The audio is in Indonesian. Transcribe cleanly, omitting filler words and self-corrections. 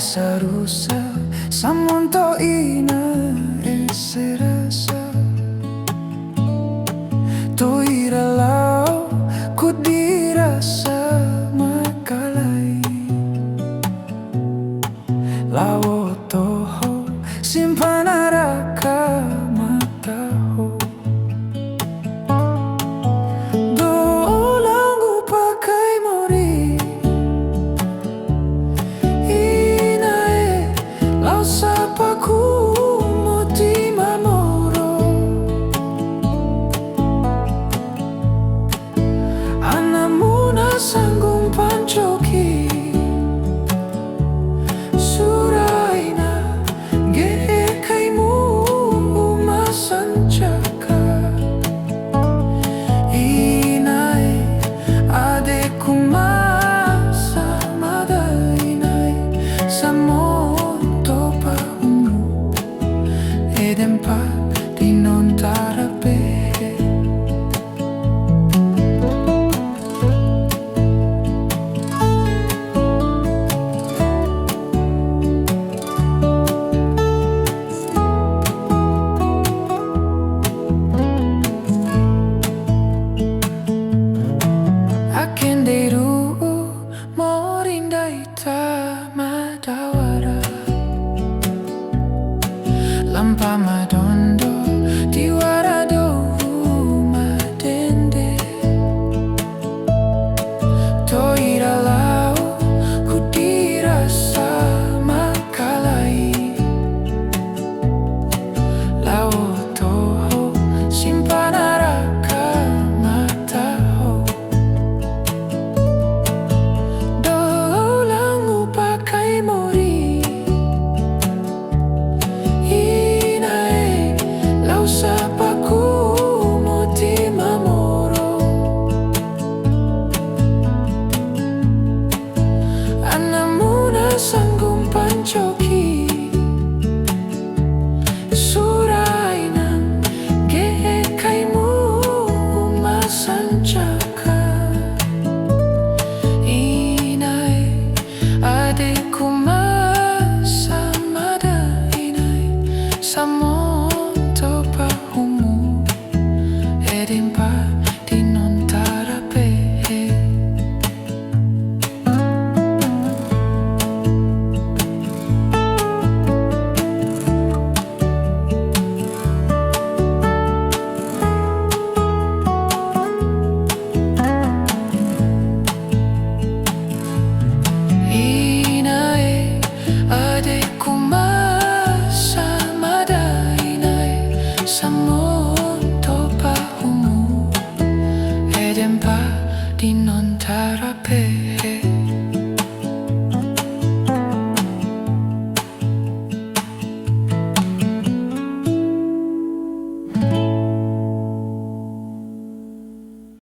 sarusa Samada Ina serasa Toira lao ku dirasa makalai Lawo toho simpan araka mataho Do ulang pakai mori Inae lau sapaku moti mamoro Anamuna sanggung pancoki Suraina gehe kaimu masandaka Inae adekku Samada Ina samonto paumu edempa di non tarabe Akenderu morindai tamadawara Lampa madondo diwarado madende Toira lau ku dirasa makalai Lau toho simpan araka mataho Do ulang pakai mori Inae lau sapaku moti mamoro Anamuna sanggung pancoki Suraina gehe kaimu masandaka Inae adekku Samada Ina samo